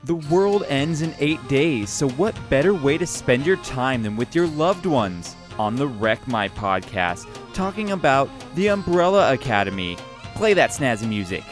The world ends in 8 days, so what better way to spend your time than with your loved ones? On the Wreck My podcast, talking about the Umbrella Academy. Play that snazzy music.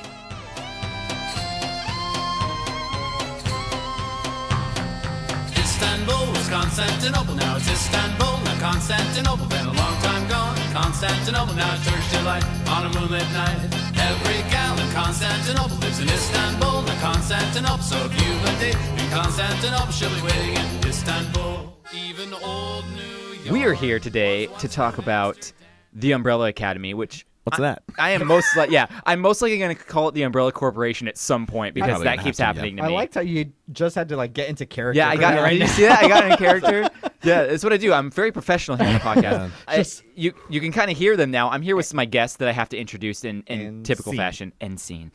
Istanbul was Constantinople, now it's Istanbul, not Constantinople. Been a long time gone, Constantinople, now it's Turkish delight on a moonlit night. Every gal in Constantinople lives in Istanbul, not Constantinople. So if you've a date in Constantinople, she'll be waiting in Istanbul. Even old New York. We are here today to talk about the Umbrella Academy, which... What's that? I'm most likely going to call it the Umbrella Corporation at some point because that keeps happening to me. I liked how you just had to get into character. Yeah, I got it. Right. Did you see that? I got in character. Yeah, that's what I do. I'm very professional here on the podcast. You can kind of hear them now. I'm here with my guest that I have to introduce in typical fashion. End scene.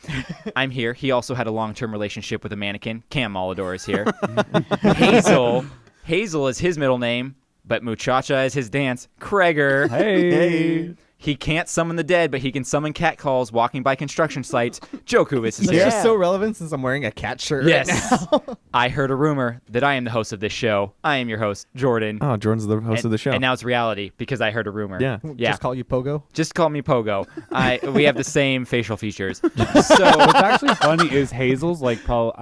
I'm here. He also had a long-term relationship with a mannequin. Cam Molidor is here. Hazel is his middle name, but Muchacha is his dance. Kreger. Hey. He can't summon the dead, but he can summon catcalls walking by construction sites. Joku is his It's just so relevant since I'm wearing a cat shirt right now. I heard a rumor that I am the host of this show. I am your host, Jordan. Oh, Jordan's the host of the show. And now it's reality because I heard a rumor. Yeah. Just call you Pogo? Just call me Pogo. We have the same facial features. So what's actually funny is Hazel's Hazel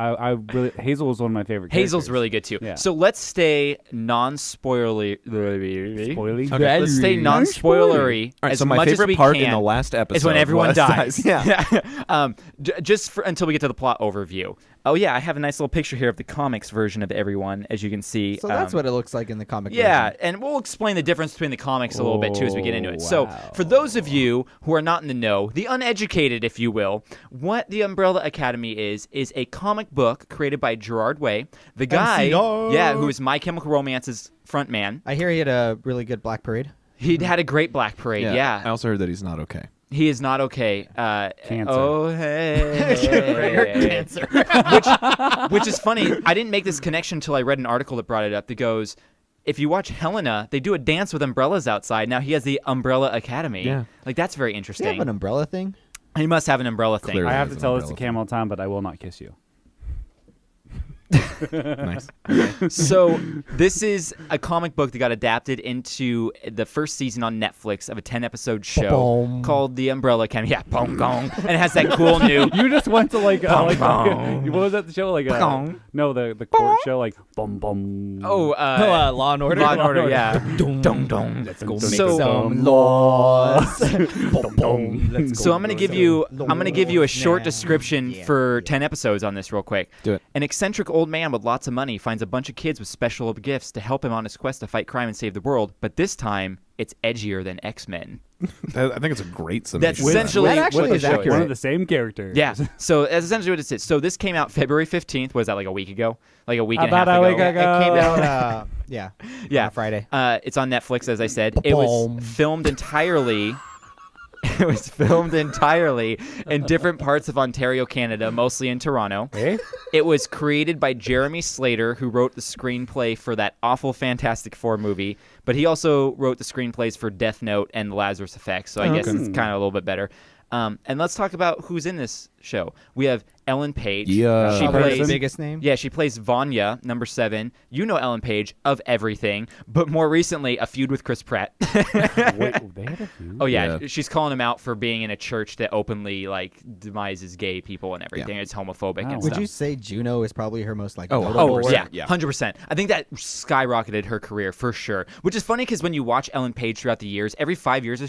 was one of my favorite characters. Hazel's really good too. Yeah. So let's stay non-spoilery. Spoilery? Okay, let's stay non-spoilery. All right, as so my much as favorite we part can in the last episode is when everyone dies. Yeah. Until we get to the plot overview. Oh yeah, I have a nice little picture here of the comics version of everyone, as you can see. So that's what it looks like in the comic Yeah, version. and we'll explain the difference between the comics a little bit too as we get into it. So for those of you who are not in the know, the uneducated, if you will, what the Umbrella Academy is a comic book created by Gerard Way, the guy, who is My Chemical Romance's front man. I hear he had a really good Black Parade. He had a great Black Parade, yeah. I also heard that he's not okay. He is not okay. Cancer. Oh, hey. Cancer. Which is funny. I didn't make this connection until I read an article that brought it up that goes, if you watch Helena, they do a dance with umbrellas outside. Now he has the Umbrella Academy. Yeah. That's very Does he interesting. have an umbrella thing? He must have an umbrella thing. Clearly. I have to There's tell an this to umbrella Cam all the time, but I will not kiss you. Nice. So this is a comic book that got adapted into the first season on Netflix of a 10-episode show Ba-boom. called The Umbrella Academy. Yeah, boom, gong. And it has that cool new... You just went to what Bum. was that the show? Bum. No, the court show, bum bum. Oh, Law and Order. Law and Order, yeah. Dum, Dum, dum. Let's go So- make some laws. Bum, bum. Let's go So I'm gonna give you a short now. description Yeah. for 10 episodes on this real quick. Do it. An eccentric old man with lots of money finds a bunch of kids with special gifts to help him on his quest to fight crime and save the world, but this time it's edgier than X-Men. I think it's a great summation. That's essentially That actually what is the show accurate. One of the same characters. Yeah. So that's essentially what it is. So this came out February 15th. Was that like a week ago? Like a week About and a half a ago? week ago. It came out, yeah. Yeah. On a Friday. It's on Netflix, as I said. It was Ba-boom. filmed entirely. It was filmed entirely in different parts of Ontario, Canada, mostly in Toronto. Eh? It was created by Jeremy Slater, who wrote the screenplay for that awful Fantastic Four movie, but he also wrote the screenplays for Death Note and The Lazarus Effect, so I guess it's kind of a little bit better. And let's talk about who's in this show. We have Ellen Page. Yeah. She Probably plays his biggest name. Yeah, she plays Vanya, number 7. You know Ellen Page of everything, but more recently, A Feud with Chris Pratt. Wait, they had a few? Oh yeah. Yeah. She's calling him out for being in a church that openly demises gay people and everything. It's homophobic and Would stuff. you say Juno is probably her most Oh, notable work? Yeah, 100%. I think that skyrocketed her career for sure. Which is funny because when you watch Ellen Page throughout the years, every 5 years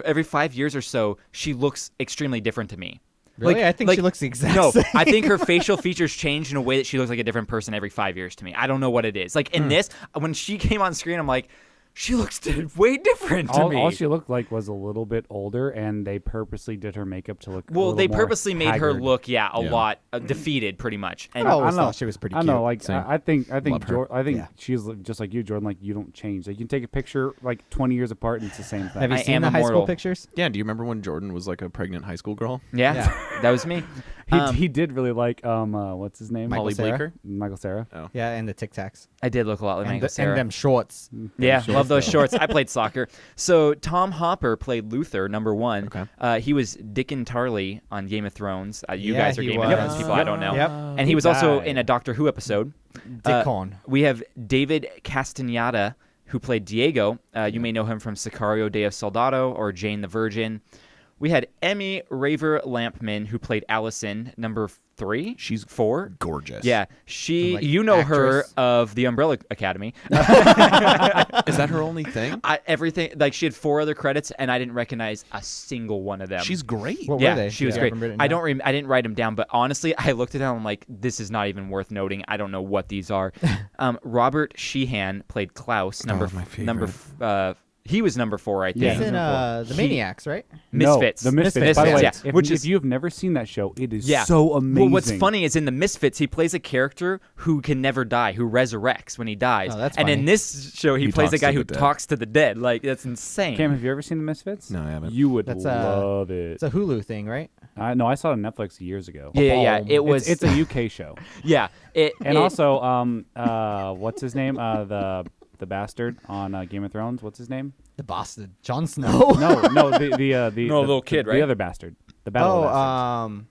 every 5 years or so, she looks extremely different to me. Really? I think she looks the exact No, same. I think her facial features change in a way that she looks like a different person every 5 years to me. I don't know what it is. Like in this, when she came on screen, I'm like, she looks way different to me. All she looked like was a little bit older, and they purposely did her makeup to look. Well, they purposely made her haggard. look, a lot defeated, pretty much. And I always I know. thought she was pretty I cute. know, like Same. I think Love her. Yeah. she's just like you, Jordan. Like you don't change. Like you can take a picture like 20 years apart, and it's the same thing. Have you I seen am the high immortal. school pictures? Yeah, do you remember when Jordan was like a pregnant high school girl? yeah, that was me. He did really like what's his name? Michael Holly Cera? Blaker? Michael Cera. Oh. Yeah, and the Tic Tacs. I did look a lot like And, Michael and Cera. them shorts. Yeah, love those shorts. I played soccer. So Tom Hopper played Luther, number 1. Okay. He was Dickon Tarley on Game of Thrones. You Yeah, guys are he Game of was. Thrones people. I don't know. Yep. And he was also in a Doctor Who episode. Dickon. We have David Castaneda, who played Diego. You may know him from Sicario, Day of Soldado, or Jane the Virgin. We had Emmy Raver Lampman, who played Allison, number 3. She's 4. gorgeous. Yeah, you know her actress. of the Umbrella Academy. Is that her only thing? Everything, like she had 4 other credits, and I didn't recognize a single one of them. She's great. What yeah, were they? she was Yeah. great. From Britain, I yeah. don't. I didn't write them down, but honestly, I looked at them. I'm like, this is not even worth noting. I don't know what these are. Robert Sheehan played Klaus. my favorite. He was number 4, I think. He's in the Maniacs, right? Misfits. No, the Misfits. Misfits, By the way, yeah. if you've never seen that show, it is Yeah. so amazing. Well, what's funny is in the Misfits, he plays a character who can never die, who resurrects when he dies. Oh, that's and in funny. this show, he plays a talks guy to who the dead. talks to the dead. Like, that's insane. Cam, have you ever seen The Misfits? No, I haven't. You would That's love it. It's a Hulu thing, right? No, I saw it on Netflix years ago. Yeah. It was. It's a UK show. Yeah. And also, what's his name? The bastard on Game of Thrones. What's his name? The Boston. Jon Snow. No, the little kid, right? The other bastard. The Battle of the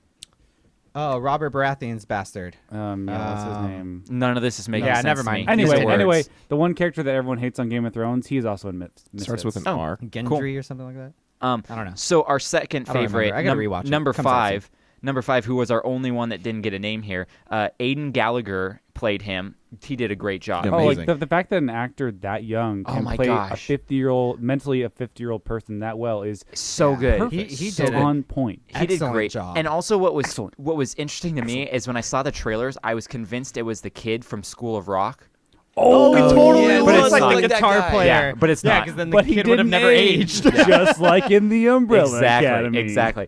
Bastards. Robert Baratheon's bastard. What's his name? None of this is making Yeah, sense never to mind. me. These are Anyway, words. the one character that everyone hates on Game of Thrones, he's also in Misfits. Starts with an Oh. R. Gendry or something like that. I don't know. So our second I don't favorite, remember. I gotta rewatch it. number Comes out soon. 5, number 5, who was our only one that didn't get a name here. Aidan Gallagher played him. He did a great job. Yeah, Oh, amazing. like the fact that an actor that young Oh can my play gosh. a 50-year-old, mentally a 50-year-old person that well is So good. perfect. He so did it. on point. He did Excellent great. job. And also what was interesting to me is when I saw the trailers, I was convinced it was the kid from School of Rock. Oh, he totally yeah, was but it's like not. the guitar That guy. player. Yeah, but it's not. because then the But he kid would have didn't never age, aged. just like in the Umbrella Academy. Exactly.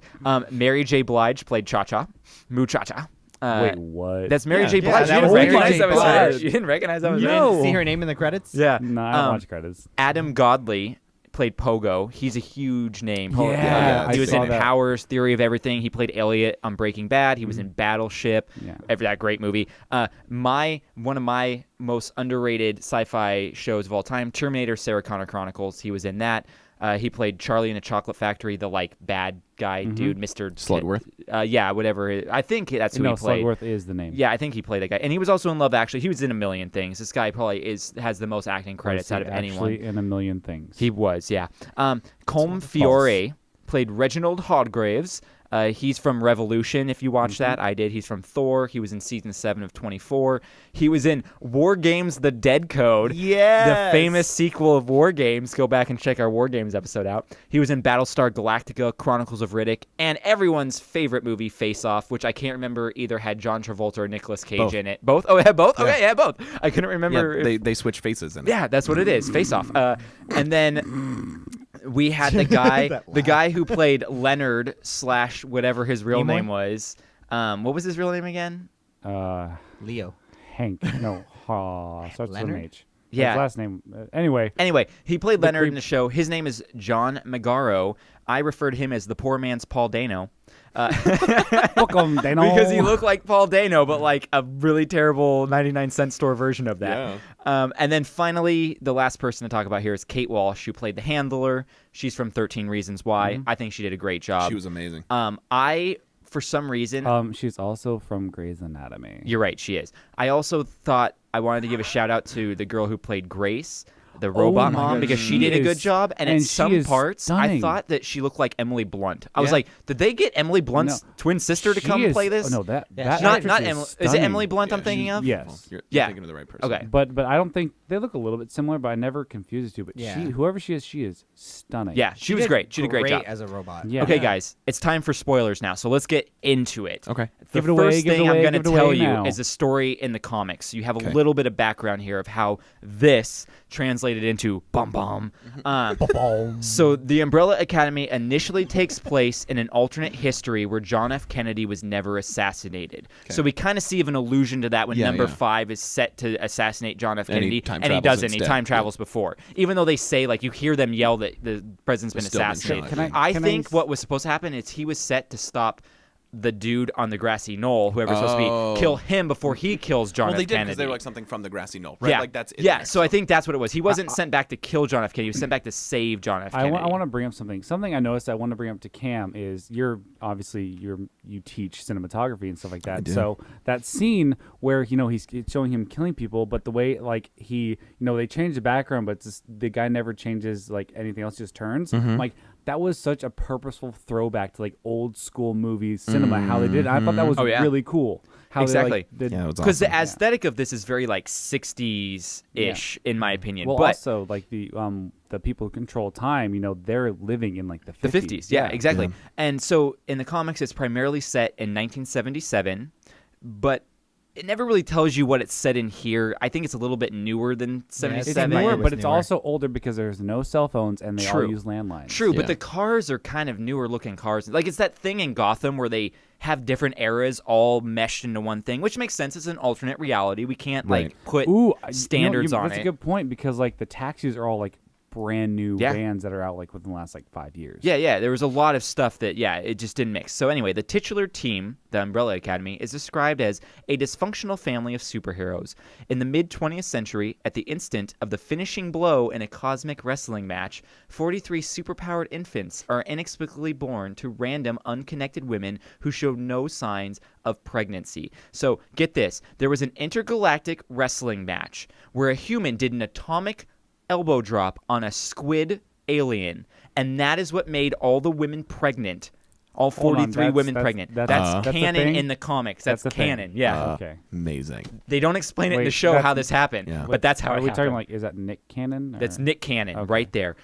Mary J. Blige played Cha-Cha. Muchacha. Wait, what? That's Mary J. Yeah, Blige. that you was didn't Mary recognize J. that was her. Blige. You didn't recognize that was You her. No. didn't see her name in the credits? Yeah. No, I don't watch credits. Adam Godley played Pogo. He's a huge name. Yeah, he I was saw in that. Powers, Theory of Everything. He played Elliot on Breaking Bad. He was in Battleship. Yeah. That great movie. One of my most underrated sci-fi shows of all time, Terminator: Sarah Connor Chronicles. He was in that. He played Charlie in a Chocolate Factory, the bad guy dude, Mr. Slugworth? Yeah, whatever. I think that's who No, he played. Slugworth is the name. Yeah, I think he played that guy, and he was also in Love Actually. He was in a million things. This guy probably has the most acting credits out of anyone. Actually, in a million things. He was, yeah. Colm Fiore played Reginald Hodgraves. He's from Revolution, if you watch that. I did. He's from Thor. He was in season 7 of 24. He was in War Games: The Dead Code. Yes. The famous sequel of War Games. Go back and check our War Games episode out. He was in Battlestar Galactica, Chronicles of Riddick, and everyone's favorite movie, Face Off, which I can't remember either had John Travolta or Nicolas Cage Both. in it. Both? Oh, it had both? Okay, yeah, both. I couldn't remember. Yeah, if- they switch faces in it. yeah, that's what it is. Face Off. And then we had the guy who played Leonard / whatever his real Nimoy? name was. What was his real name again? Leo. Hank. No. Starts with an Leonard? H. Yeah. His last name. Anyway. Anyway, he played Leonard creep- in the show. His name is John Magaro. I referred to him as the poor man's Paul Dano. Welcome, Dano. Because he looked like Paul Dano, but like a really terrible 99-cent store version of that. And then finally, the last person to talk about here is Kate Walsh, who played the handler. She's from 13 Reasons Why. I think she did a great job. She was amazing. For some reason, She's also from Grey's Anatomy. you're right, she is. I also thought I wanted to give a shout out to the girl who played Grace, the robot my mom, God, because she she did a good is- job. And in and she some is parts, I stunning. thought that she looked like Emily Blunt. I was Yeah. like, did they get Emily Blunt's No. twin sister to She come is- play this? Oh, no, that Yeah, that not actress not is Emily. Is it stunning. Emily Blunt I'm Yeah, thinking she- of? Yes. You're Yeah. thinking of the right person. Okay. But I don't think they look a little bit similar, but I never confuse the two. But Yeah. whoever she is stunning. Yeah, she was great. She did a great job. as a robot. Yeah. Okay, guys, it's time for spoilers now. So let's get into it. Okay. The Give it away, first give it thing I'm away, going to give it tell away you now. is a story in the comics. You have a Okay. little bit of background here of how this translated into bum bum. So the Umbrella Academy initially takes place in an alternate history where John F. Kennedy was never assassinated. So we kind of see an allusion to that when Yeah, number yeah. 5 is set to assassinate John F. And he Kennedy, time and he travels doesn't. He instead. time travels before. Even though they say, like, you hear them yell that the president's been Still been assassinated. shot, Can I I think s- what was supposed to happen is he was set to stop the dude on the grassy knoll, whoever's supposed to be, kill him before he kills John Well, F. they did Kennedy. because they were like something from the grassy knoll, right? Yeah, Like that's in yeah. there, So I think that's what it was. He wasn't sent back to kill John F. Kennedy. He was sent back to save John F. Kennedy. I want to bring up something. Something I noticed I want to bring up to Cam is you teach cinematography and stuff like that. So that scene where he's showing him killing people, but the way like he they change the background, but the guy never changes like anything else, just turns. Like that was such a purposeful throwback to like old school movies, cinema, how they did it. I thought that was really cool. How exactly. Because the aesthetic of this is very like 60s-ish in my opinion. Well, but also like the people who control time, they're living in like the 50s. The 50s, yeah, exactly. Yeah. And so in the comics, it's primarily set in 1977, but it never really tells you what it's set in here. I think it's a little bit newer than 77. It's newer, but it's also older because there's no cell phones and they all use landlines. True, but the cars are kind of newer looking cars. Like it's that thing in Gotham where they have different eras all meshed into one thing, which makes sense. It's an alternate reality. We can't like put standards on it. That's a good point because like the taxis are all like brand new vans that are out like within the last like 5 years. Yeah. There was a lot of stuff that it just didn't mix. So anyway, the titular team, the Umbrella Academy, is described as a dysfunctional family of superheroes. In the mid-20th century, at the instant of the finishing blow in a cosmic wrestling match, 43 superpowered infants are inexplicably born to random unconnected women who show no signs of pregnancy. So get this, there was an intergalactic wrestling match where a human did an atomic elbow drop on a squid alien, and that is what made all the women pregnant. All 43 women pregnant. That's canon in the comics. That's canon. Yeah. Okay. Amazing. They don't explain it in the show how this happened, but that's how it happened. Are we talking like, is that Nick Cannon? That's Nick Cannon right there.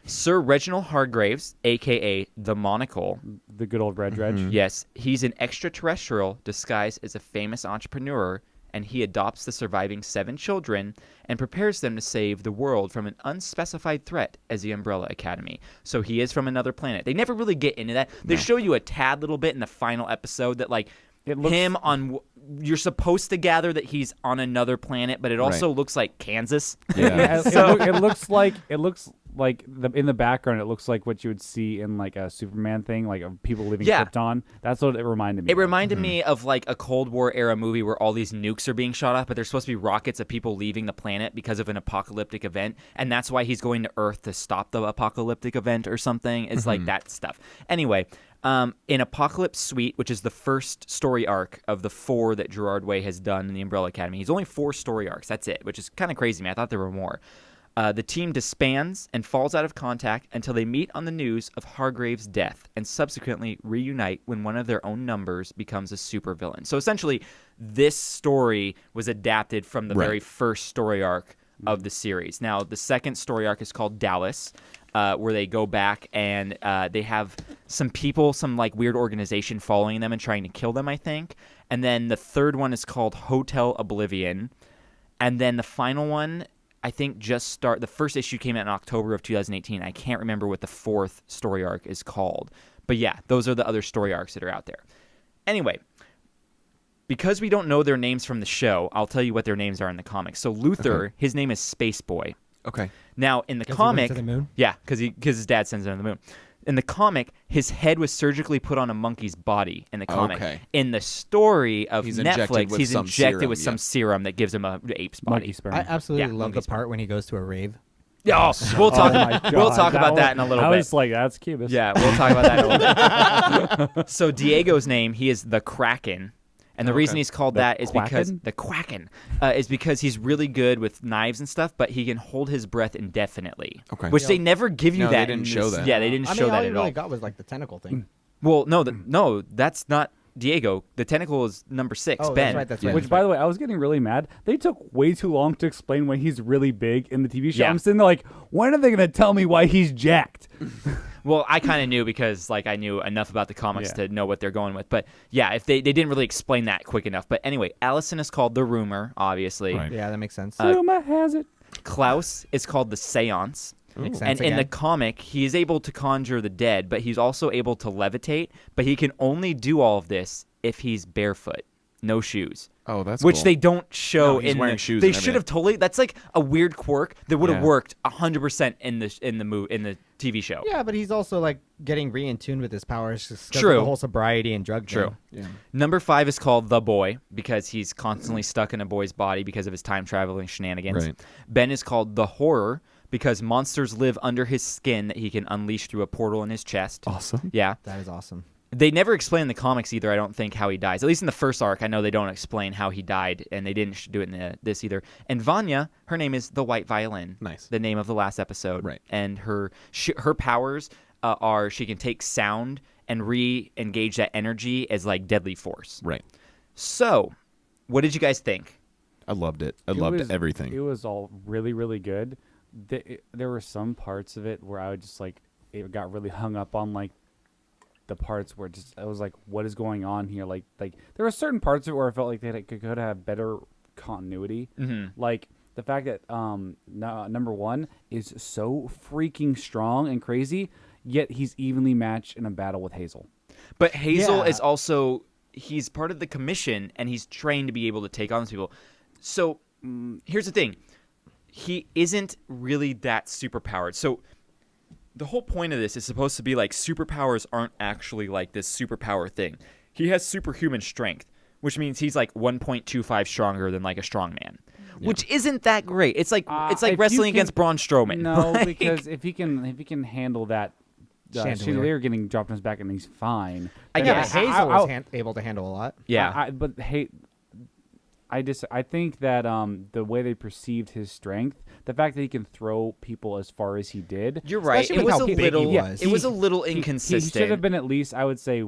Sir Reginald Hargreaves, a.k.a. the Monocle. The good old Red Dredge. Yes. He's an extraterrestrial disguised as a famous entrepreneur, and he adopts the surviving 7 children and prepares them to save the world from an unspecified threat as the Umbrella Academy. So he is from another planet. They never really get into that. They show you a tad little bit in the final episode that like you're supposed to gather that he's on another planet, but it also looks like Kansas. Yeah. It looks like in the background, it looks like what you would see in like a Superman thing, like of people living Krypton. That's what it reminded me. It reminded me of like a Cold War era movie where all these nukes are being shot off, but they're supposed to be rockets of people leaving the planet because of an apocalyptic event, and that's why he's going to Earth to stop the apocalyptic event or something. It's like that stuff. Anyway, in Apocalypse Suite, which is the first story arc of the 4 that Gerard Way has done in the Umbrella Academy, he's only 4 story arcs. That's it, which is kind of crazy, man. I thought there were more. The team disbands and falls out of contact until they meet on the news of Hargrave's death and subsequently reunite when one of their own numbers becomes a supervillain. So essentially, this story was adapted from the very first story arc of the series. Now, the second story arc is called Dallas, where they go back and they have some people, some like weird organization following them and trying to kill them, I think. And then the third one is called Hotel Oblivion. And then the final one, I think the first issue came out in October of 2018. I can't remember what the 4th story arc is called. But yeah, those are the other story arcs that are out there. Anyway, because we don't know their names from the show, I'll tell you what their names are in the comics. So Luther, his name is Space Boy. Okay. Now in the comic, he went to the moon? Yeah, because his dad sends him to the moon. In the comic, his head was surgically put on a monkey's body in the comic. Okay. In the story of He's injected Netflix, with he's some injected serum, with some serum that gives him a ape's body. Monkey sperm. I absolutely love the monkey part when he goes to a rave. Oh, we'll talk. my God, we'll talk about that in a little I bit. was like, that's Cubus. Yeah, we'll talk about that in a little bit. So Diego's name, he is the Kraken. And the reason he's called that is because the Quacken is because he's really good with knives and stuff, but he can hold his breath indefinitely. Okay. Which they never give you No, that. they didn't show that. Yeah, they didn't show that all he at really all. got was like the tentacle thing. Well, no, that's not Diego. The tentacle is number 6, Oh, Ben. that's right. Which, by the way, I was getting really mad. They took way too long to explain why he's really big in the TV show. Yeah. I'm sitting there like, when are they going to tell me why he's jacked? Well, I kind of knew because like I knew enough about the comics to know what they're going with. But yeah, if they didn't really explain that quick enough. But anyway, Allison is called the Rumor, obviously. Right. Yeah, that makes sense. Rumor has it. Klaus is called the Seance. Makes And sense in the again. comic, he is able to conjure the dead, but he's also able to levitate. But he can only do all of this if he's barefoot. no shoes. Oh, that's which cool. they don't show No, he's in wearing the, shoes They and should have everything. totally. That's like a weird quirk that would have Yeah. worked 100% in the TV show. Yeah, but he's also like getting in tune with his powers. Just 'cause of True. the whole sobriety and drug True. thing. Yeah. Number 5 is called The Boy because he's constantly stuck in a boy's body because of his time traveling shenanigans. Right. Ben is called The Horror because monsters live under his skin that he can unleash through a portal in his chest. Awesome. Yeah. That is awesome. They never explain in the comics either, I don't think, how he dies. At least in the first arc, I know they don't explain how he died, and they didn't do it in this either. And Vanya, her name is the White Violin. Nice. The name of the last episode. Right. And her powers are she can take sound and re-engage that energy as, like, deadly force. Right. So, what did you guys think? I loved it. I It loved was- everything. It was all really, really good. There were some parts of it where I would just like it got really hung up on like the parts where just I was like, what is going on here? Like there were certain parts of it where I felt like they could have better continuity. Mm-hmm. Like the fact that number 1 is so freaking strong and crazy, yet he's evenly matched in a battle with Hazel. But Hazel Yeah. is also, he's part of the commission, and he's trained to be able to take on these people. So, here's the thing. He isn't really that superpowered. So, the whole point of this is supposed to be like superpowers aren't actually like this superpower thing. He has superhuman strength, which means he's like 1.25 stronger than like a strong man, which isn't that great. It's like if you wrestling can- against Braun Strowman. No, Like, because if he can handle that Chandelier. chandelier getting dropped on his back and he's fine. I then get Yeah, it. but Hazel I- was able to handle a lot. yeah. but hey, I think that the way they perceived his strength, the fact that he can throw people as far as he did, You're right. Especially It with was how a big he little. was. It was a little he inconsistent. should have been at least, I would say,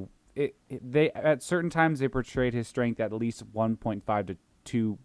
they at certain times they portrayed his strength at least 1.5 to 2.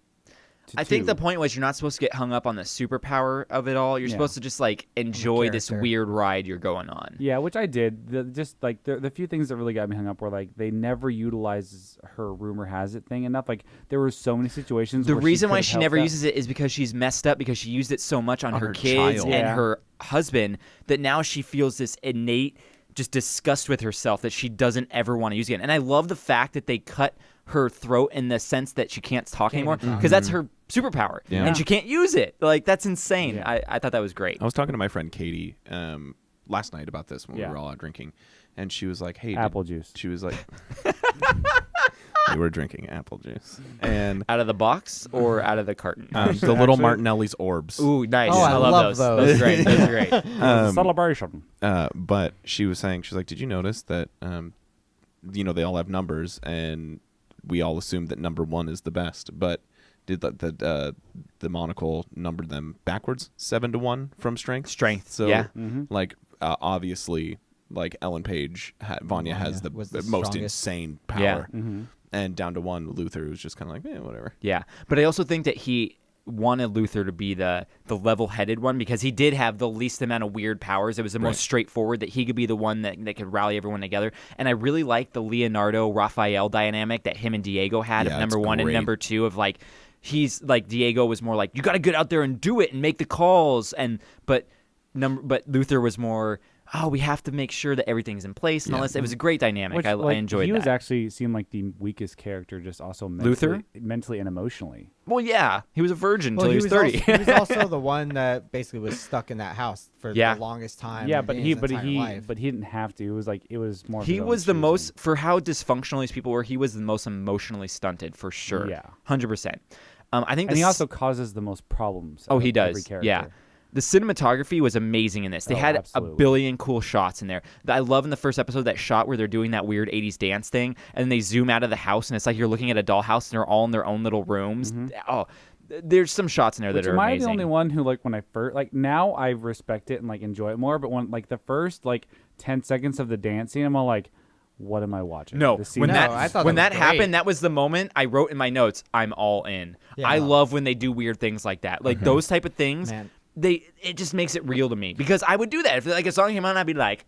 I think the point was you're not supposed to get hung up on the superpower of it all. You're Yeah. supposed to just like enjoy this character. weird ride you're going on. Yeah, which I did. The few things that really got me hung up were like they never utilized her rumor has it thing enough. Like there were so many situations. The where reason why could've she helped never out. uses it is because she's messed up because she used it so much on her her kids child. and Yeah. her husband that now she feels this innate just disgust with herself that she doesn't ever want to use again. And I love the fact that they cut her throat in the sense that she can't talk anymore because that's her superpower Yeah. and she can't use it. Like that's insane. Yeah. I thought that was great. I was talking to my friend Katie last night about this when Yeah. we were all out drinking, and she was like, "Hey, Apple juice. She was like, "We were drinking apple juice, and Out of the box or out of the carton? the little Martinelli's orbs." Ooh, nice. Oh, I love love those. those. Those are great. Those are great. It's a celebration. But she was saying, she's like, "Did you notice that? They all have numbers, and we all assume that number 1 is the best, but." Did the monocle number them backwards 7-1 from strength? Strength, So yeah. like obviously like Ellen Page, Vanya has the was the most strongest. insane power, Yeah. and down to 1 Luther was just kind of like whatever. Yeah, but I also think that he wanted Luther to be the level-headed one because he did have the least amount of weird powers. It was the Right. most straightforward that he could be the one that could rally everyone together. And I really like the Leonardo-Raphael dynamic that him and Diego had Yeah, of number it's 1 and great. number 2 of like he's like Diego was more like you got to get out there and do it and make the calls but Luther was more we have to make sure that everything's in place and all Yeah. this. It was a great dynamic. Which, I like, enjoyed he that. was actually seemed like the weakest character, just also Luther? mentally and emotionally. Well, yeah, he was a virgin Well, until he was 30. Also, he was also the one that basically was stuck in that house for Yeah. the longest time. Yeah, in but his he entire life. didn't have to. It was more. of He his own was the choosing. most, for how dysfunctional these people were, he was the most emotionally stunted, for sure. Yeah. 100%. I think and he this- also causes the most problems. Oh, out he of every does. character. Yeah. The cinematography was amazing in this. They Oh, had absolutely. a billion cool shots in there. I love in the first episode that shot where they're doing that weird 80s dance thing, and then they zoom out of the house, and it's like you're looking at a dollhouse, and they're all in their own little rooms. Oh, there's some shots in there Which that are am I amazing. the only one who when I first now I respect it and enjoy it more, but when the first 10 seconds of the dance scene, I'm all like, what am I watching? No, The scene when No, that I thought when that that was great. happened, that was the moment I wrote in my notes. I'm all in. Yeah. I love when they do weird things like that, like those type of things. Man. It just makes it real to me because I would do that if a song came on, I'd be like,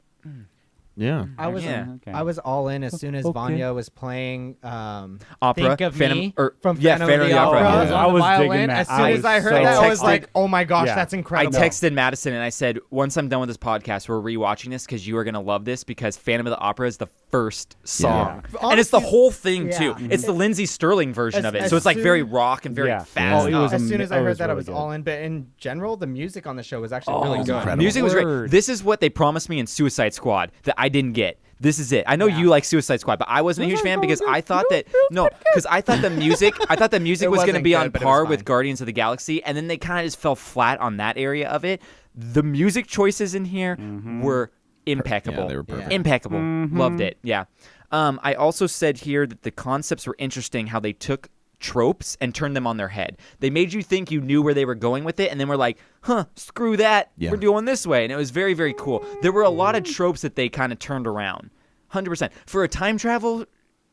Yeah. I was Yeah. Okay. I was all in as soon as Okay. Vanya was playing Opera, Think of Phantom- Me or- from yeah, Phantom of the Opera, Opera. yeah. on the I was digging violin. that. As soon I as I was heard so that, I was texted- like, "Oh my gosh, Yeah. that's I incredible!" texted Madison and I said, once I'm done with this podcast, we're rewatching this because you are going to love this because Phantom of the Opera is the first song. Yeah. And it's the Honestly, whole thing, yeah. too. It's the Lindsey Sterling version As- of it. as So it's like very soon- rock and very Yeah. fast. Oh, it was As soon as I it heard was that, I really was good. all in. But in general, the music on the show was actually Oh, really it's good. incredible. Music was great. Word. This is what they promised me in Suicide Squad that I didn't get. This is it. I know you like Suicide Squad, but I wasn't a huge fan because I thought that the music was going to wasn't be good, on but it par was with fine. Guardians of the Galaxy, and then they kind of just fell flat on that area of it. The music choices in here were impeccable. Yeah, they were perfect. Impeccable. Loved it. Yeah. I also said here that the concepts were interesting. How they took tropes and turned them on their head. They made you think you knew where they were going with it, and then we're like, huh, screw that. Yeah. We're doing this way. And it was very, very cool. There were a lot of tropes that they kind of turned around. 100%. For a time travel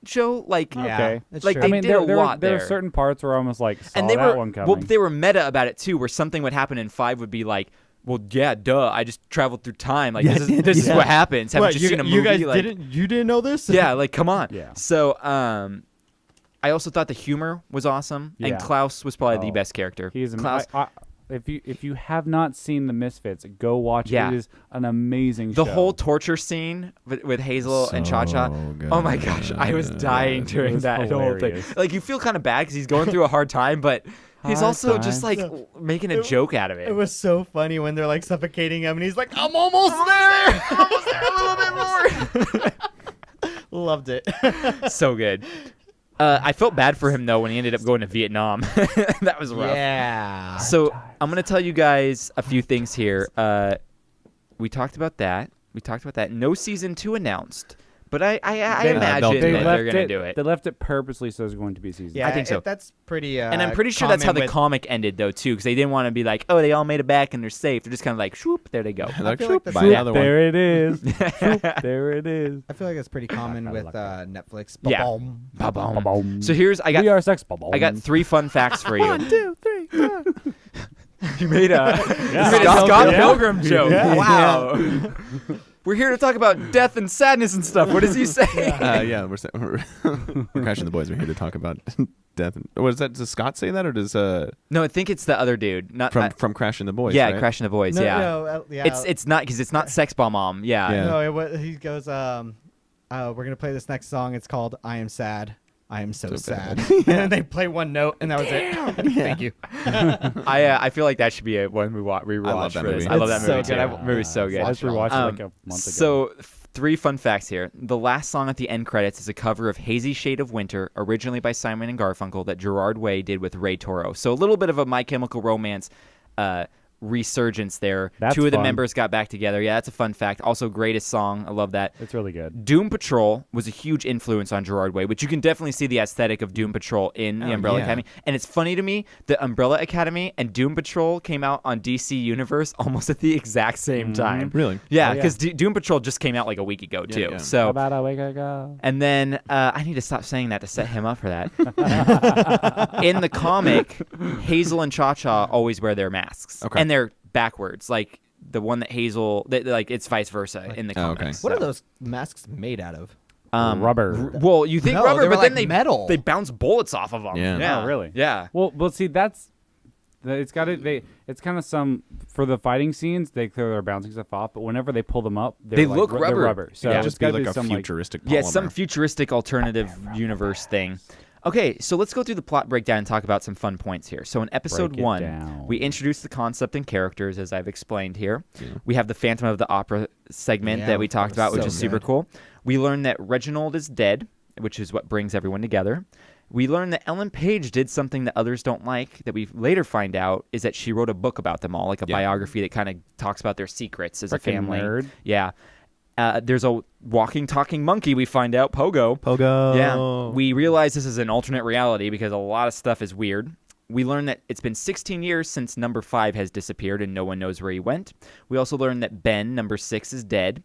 show, like, Yeah, Okay. it's Like, true. they I mean, did a lot there there. are certain parts where I almost like saw and they that were, one coming. well, they were meta about it too, where something would happen in 5 would be like, well, yeah, duh, I just traveled through time. Like, this is what happens. Haven't you seen a movie? you didn't know this? Yeah, like, come on. Yeah. So, I also thought the humor was awesome, and Yeah. Klaus was probably the Oh, best character. He's Klaus. if you have not seen The Misfits, go watch Yeah. it. It is an amazing The show. whole torture scene with Hazel and Cha Cha. So Oh my gosh, I was dying It during was that whole thing. hilarious. Like, you feel kind of bad because he's going through a hard time, but he's Hard also just time. like making a joke out of it. It was so funny when they're like suffocating him, and he's like, "I'm almost there. I'm almost there a little bit more." Loved it. So good. I felt bad for him though when he ended up going to Vietnam. That was rough. Yeah. So I'm gonna tell you guys a few things here. We talked about that. No season 2 announced, but I They- imagine they that left they're gonna do it. They left it purposely so there's going to be a season. Yeah, I think so. That's pretty. And I'm pretty sure that's how common the with- comic ended though too, because they didn't want to be like, oh, they all made it back and they're safe. They're just kind of like, shoop, there they go. They're like, feel like "Shoop, that's- buy another one." There it is. there it is. I feel like that's pretty common with Netflix. Yeah. Ba-boom. Ba-boom. Ba-boom. So here's I got we are sex. Ba-boom. I got 3 fun facts for you. 1, 2, 3, 4. You made a Yeah. Scott Yeah. Pilgrim joke. Yeah. Wow. We're here to talk about death and sadness and stuff. What does he say? Yeah, we're crashing the boys. We're here to talk about death. And, what is that? Does Scott say that, or does No, I think it's the other dude. Not from Crashing the Boys? yeah, right? Crashing the Boys. No, yeah. no, yeah. It's not because it's not Sex Bomb Mom. Yeah. Yeah. No, he goes. We're gonna play this next song. It's called "I Am Sad." I am so sad. And then they play one note, and that was it. Thank you. I feel like that should be a one we rewatch I love that for this. movie. I love that It's movie so too. good. That movie's so good. I just rewatched it like a month ago. So 3 fun facts here. The last song at the end credits is a cover of "Hazy Shade of Winter," originally by Simon and Garfunkel, that Gerard Way did with Ray Toro. So a little bit of a My Chemical Romance resurgence there. That's 2 of the fun. members got back together. Yeah, that's a fun fact. Also, greatest song. I love that. It's really good. Doom Patrol was a huge influence on Gerard Way, which you can definitely see the aesthetic of Doom Patrol in the Umbrella yeah. Academy. And it's funny to me that Umbrella Academy and Doom Patrol came out on DC Universe almost at the exact same time. Really? Yeah, Oh, yeah. because Doom Patrol just came out like a week ago too. yeah. So About a week ago. and then I need to stop saying that to set him up for that. In the comic, Hazel and Cha Cha always wear their masks, Okay. and they're backwards, like the one that Hazel, like it's vice versa in the Oh, comics. okay. So, What are those masks made out of? Rubber. Well, you think No, rubber, they were but then like they metal. They bounce bullets off of them. Yeah. Oh, really? Yeah. Well, see, it's got it. It's kind of some for the fighting scenes. They clearly are bouncing stuff off, but whenever they pull them up, They like, look they're rubber. rubber. So Yeah. it's Just be gotta like a some, futuristic polymer. Yeah, some futuristic alternative universe thing. Okay, so let's go through the plot breakdown and talk about some fun points here. So in episode Break it 1, down. we introduce the concept and characters, as I've explained here. We have the Phantom of the Opera segment Yeah, that we that talked was about, which so is super good. cool. We learn that Reginald is dead, which is what brings everyone together. We learn that Ellen Page did something that others don't like, that we later find out is that she wrote a book about them all, like a biography that kind of talks about their secrets as a Frickin' family. nerd. Yeah. There's a walking, talking monkey, we find out, Pogo. Pogo. Yeah. We realize this is an alternate reality because a lot of stuff is weird. We learn that it's been 16 years since number 5 has disappeared and no one knows where he went. We also learn that Ben, number 6, is dead.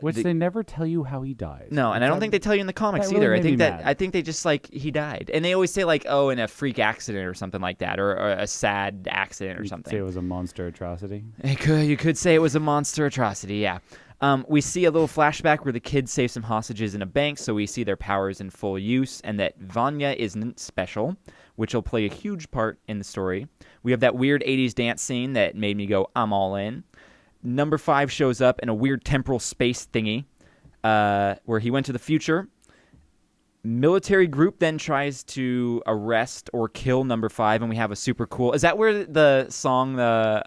Which they never tell you how he dies. No, and I don't think they tell you in the comics that really either. I made think me that mad. I think they just like he died, and they always say like, oh, in a freak accident or something like that, or a sad accident or You could something. say it was a monster atrocity. You could say it was a monster atrocity, yeah. We see a little flashback where the kids save some hostages in a bank, so we see their powers in full use, and that Vanya isn't special, which will play a huge part in the story. We have that weird 80s dance scene that made me go, I'm all in. Number 5 shows up in a weird temporal space thingy where he went to the future. Military group then tries to arrest or kill number 5, and we have a super cool... Is that where the song, the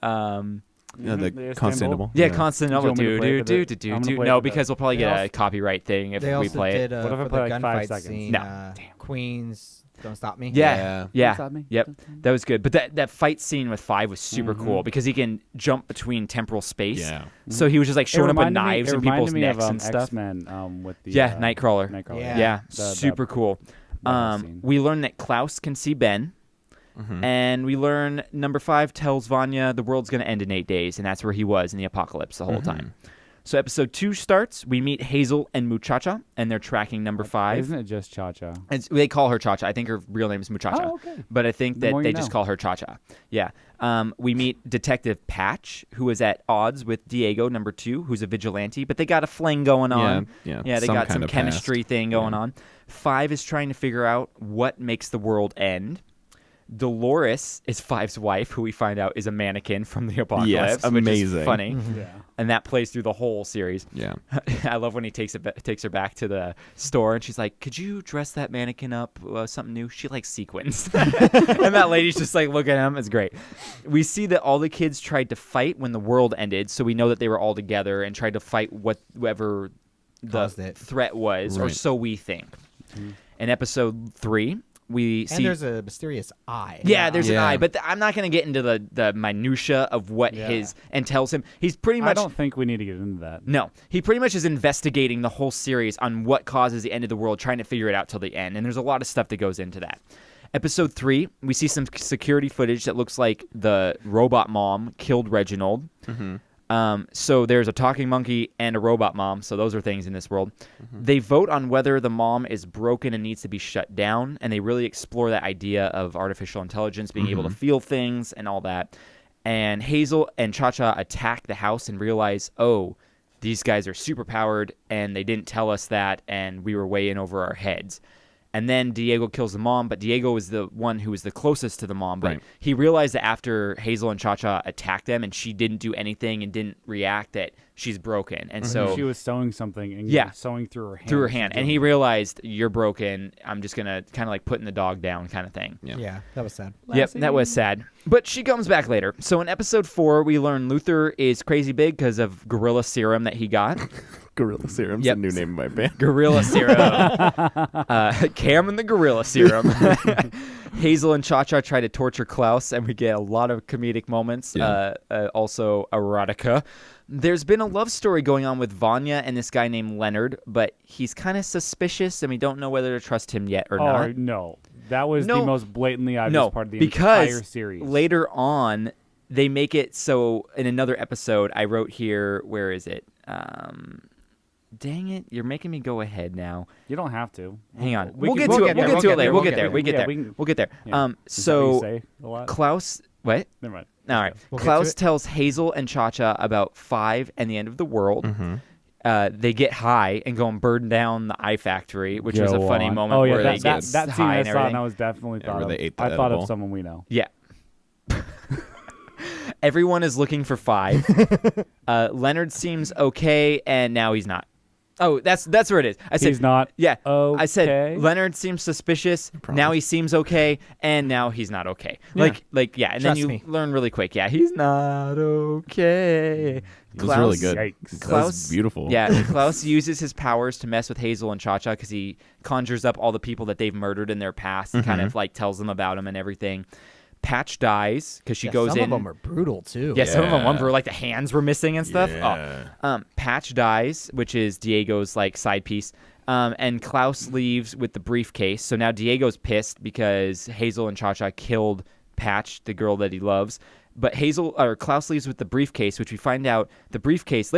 Constantinople. Yeah, Constantinople. Do you want me to play it for the- Do. I'm gonna play it No, for the- because we'll probably They get a also- copyright thing if They we also play did it. What if I for play the like 5 gunfight seconds? scene. No. Queens, Don't Stop Me. Yeah. Don't Stop Me? Yep. Don't Stop Me? That was good. But that fight scene with 5 was super cool because he can jump between temporal space. Yeah. So he was just like showing up with knives in people's me necks of, and stuff. X-Men, with the Yeah, Nightcrawler. Nightcrawler. Yeah. Super cool. that scene. We learn that Klaus can see Ben. And we learn number 5 tells Vanya the world's going to end in 8 days, and that's where he was in the apocalypse the whole time. So episode 2 starts. We meet Hazel and Muchacha, and they're tracking number 5. Isn't it just Cha-Cha? They call her Cha-Cha. I think her real name is Muchacha. Oh, okay. But I think The that more they you just know. call her Cha-Cha. Yeah. We meet Detective Patch, who is at odds with Diego, number 2, who's a vigilante. But they got a fling going on. Yeah, Yeah, they some got kind some of chemistry past. thing going on. 5 is trying to figure out what makes the world end. Dolores is 5's wife, who we find out is a mannequin from the apocalypse. Yes, Which is amazing. funny. Yeah. And that plays through the whole series. Yeah. I love when he takes her back to the store, and she's like, "Could you dress that mannequin up something new?" She likes sequins, and that lady's just like, "Look at him." It's great. We see that all the kids tried to fight when the world ended, so we know that they were all together and tried to fight whatever the Caused it. threat was, or Right. so we think. In episode 3, we And see there's a mysterious eye. yeah, there's an Yeah. eye, but I'm not going to get into the minutia of what Yeah. his and tells him. He's pretty I much don't think we need to get into that. no, he pretty much is investigating the whole series on what causes the end of the world, trying to figure it out till the end. And there's a lot of stuff that goes into that. Episode 3, we see some security footage that looks like the robot mom killed Reginald. So there's a talking monkey and a robot mom. So those are things in this world. They vote on whether the mom is broken and needs to be shut down. And they really explore that idea of artificial intelligence being able to feel things and all that. And Hazel and Cha-Cha attack the house and realize, oh, these guys are super powered and they didn't tell us that. And we were way in over our heads. And then Diego kills the mom, but Diego is the one who was the closest to the mom. But Right. he realized that after Hazel and Cha-Cha attacked them and she didn't do anything and didn't react, that she's broken. And so She was sewing something and Yeah. sewing through her hand. through her hand. And he realized, you're broken. I'm just going to kind of like putting the dog down kind of thing. Yeah, that was sad. Yep, that was sad. But she comes back later. So in episode 4, we learn Luther is crazy big because of Gorilla Serum that he got. Gorilla Serum's Yep. the new name of my band. Gorilla Serum. Cam and the Gorilla Serum. Hazel and Cha-Cha try to torture Klaus, and we get a lot of comedic moments. Yeah. Also erotica. There's been a love story going on with Vanya and this guy named Leonard, but he's kind of suspicious, and we don't know whether to trust him yet or Oh, not. no. That was No. the most blatantly obvious No, part of the because entire series. later on, they make it so in another episode, I wrote here, where is it? Dang it, you're making me go ahead now. You don't have to. Hang on. We We'll can- get we'll to get it. there. We'll get to it later. We'll get there. there. We get Yeah, there. we can- We'll get there. Yeah. Is that what you So say a lot? Klaus, what? Never mind. All right. We'll get to Klaus it. tells Hazel and Cha-Cha about 5 and the end of the world. They get high and go and burn down the eye factory, which was a Go funny on. moment Oh, yeah, where that, they that, get that scene high I and saw, and everything. I was definitely Yeah, thought where of. they ate the I thought edible. of someone we know. Yeah. Everyone is looking for 5. Leonard seems okay, and now he's not. Oh, that's where it is. I said He's not Yeah, I okay? said Leonard seems suspicious. Now he seems okay, and now he's not okay. Yeah. Yeah, and Trust then you me. learn really quick. Yeah, he's not okay. It was really good. Yikes. That Klaus, was beautiful. Yeah, Klaus uses his powers to mess with Hazel and Cha-Cha because he conjures up all the people that they've murdered in their past and kind of like tells them about them and everything. Patch dies because she Yeah, goes some in. of them are brutal too. Yeah, some of them Yeah. were like the hands were missing and stuff. Yeah. Patch dies, which is Diego's like side piece. And Klaus leaves with the briefcase. So now Diego's pissed because Hazel and Cha-Cha killed Patch, the girl that he loves. But Klaus leaves with the briefcase, which we find out the briefcase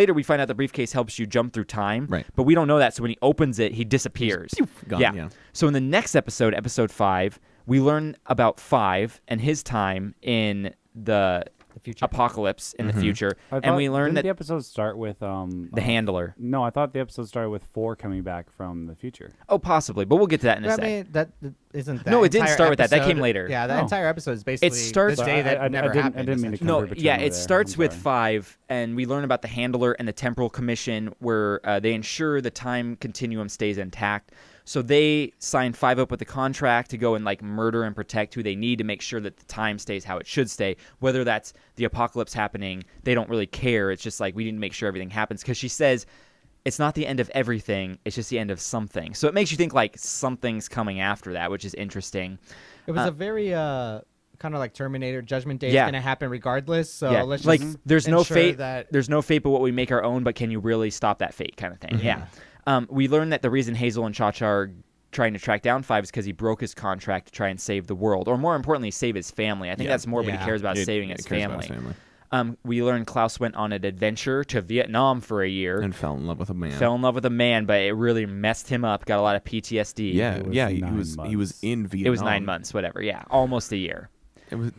helps you jump through time. Right. But we don't know that. So when he opens it, he disappears. Gone, yeah. So in the next episode 5, we learn about 5 and his time in the The future. apocalypse in the future, I and thought- we learn didn't that the episode start with the handler. No, I thought the episode started with 4 coming back from the future. Oh, possibly, but we'll get to that in a I sec. mean, that isn't. That No, it didn't entire start with that. That episode- came later. Yeah, that Oh. entire episode is basically starts- the day that never I happened. didn't mean to No, Between yeah, over it there. starts I'm with sorry. 5, and we learn about the handler and the temporal commission, where they ensure the time continuum stays intact. So they sign 5 up with a contract to go and like murder and protect who they need to make sure that the time stays how it should stay. Whether that's the apocalypse happening, they don't really care. It's just like we need to make sure everything happens, because she says it's not the end of everything; it's just the end of something. So it makes you think like something's coming after that, which is interesting. It was a very kind of like Terminator. Judgment Day Yeah. is going to happen regardless. So Yeah, let's like just there's no ensure fate. That There's no fate but what we make our own. But can you really stop that fate, kind of thing? Yeah. We learned that the reason Hazel and Cha-Cha are trying to track down 5 is because he broke his contract to try and save the world, or more importantly, save his family. I think Yeah. that's more what he Yeah. cares about, It- saving it his cares about family. his family. We learned Klaus went on an adventure to Vietnam for a year. And fell in love with a man. Fell in love with a man, but it really messed him up. Got a lot of PTSD. Yeah, It was yeah. He 9 was months. in Vietnam. It was 9 months, whatever. Yeah, almost a year. It was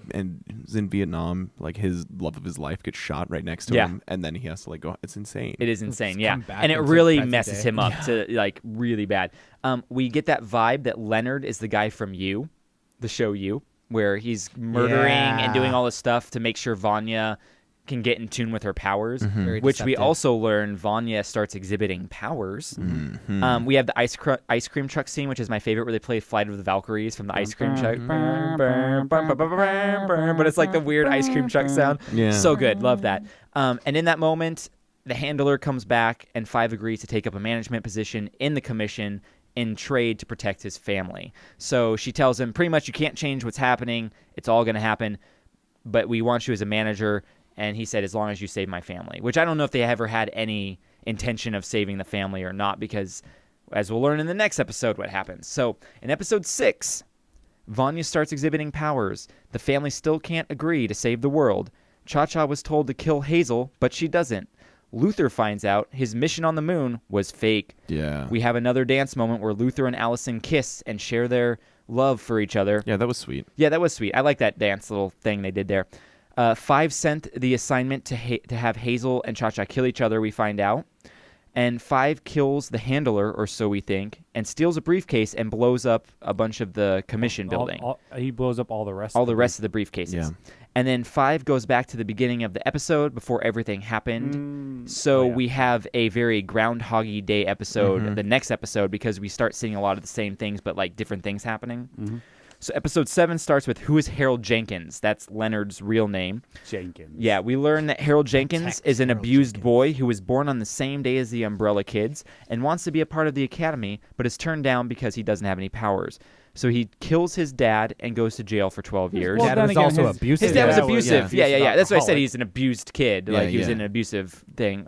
in Vietnam. Like his love of his life gets shot right next to Yeah. him, and then he has to like go. It's insane. It is insane, Just yeah, come back and it into really present messes day. him up to like really bad. We get that vibe that Leonard is the guy from You, the show You, where he's murdering and doing Yeah. all this stuff to make sure Vanya can get in tune with her powers. Very Which we deceptive. also learn Vanya starts exhibiting powers. We have the ice cream truck scene, which is my favorite, where they play Flight of the Valkyries from the ice cream truck. But it's like the weird ice cream truck sound. Yeah. So good. Love that. And in that moment, the handler comes back, and 5 agrees to take up a management position in the commission in trade to protect his family. So she tells him pretty much, you can't change what's happening. It's all going to happen, but we want you as a manager. And he said, as long as you save my family, which I don't know if they ever had any intention of saving the family or not, because as we'll learn in the next episode what happens. So in episode 6, Vanya starts exhibiting powers. The family still can't agree to save the world. Cha-Cha was told to kill Hazel, but she doesn't. Luther finds out his mission on the moon was fake. Yeah. We have another dance moment where Luther and Allison kiss and share their love for each other. Yeah, that was sweet. Yeah, that was sweet. I like that dance little thing they did there. 5 sent the assignment to have Hazel and Cha-Cha kill each other, we find out. And 5 kills the handler, or so we think, and steals a briefcase and blows up a bunch of the commission building. He blows up all the rest. All the rest of the briefcases. Yeah. And then 5 goes back to the beginning of the episode before everything happened. So we have a very Groundhoggy Day episode, the next episode, because we start seeing a lot of the same things, but like different things happening. So episode 7 starts with, who is Harold Jenkins? That's Leonard's real name. Jenkins. Yeah, we learn that Harold Jenkins is an abused boy who was born on the same day as the Umbrella Kids and wants to be a part of the academy, but is turned down because he doesn't have any powers. So he kills his dad and goes to jail for 12 years. Well, Dad then was again, also his- abusive. His dad was Yeah, abusive. yeah, Yeah. he's an That's why I said alcoholic. he's an abused kid. Yeah, Like he was yeah. in an abusive thing.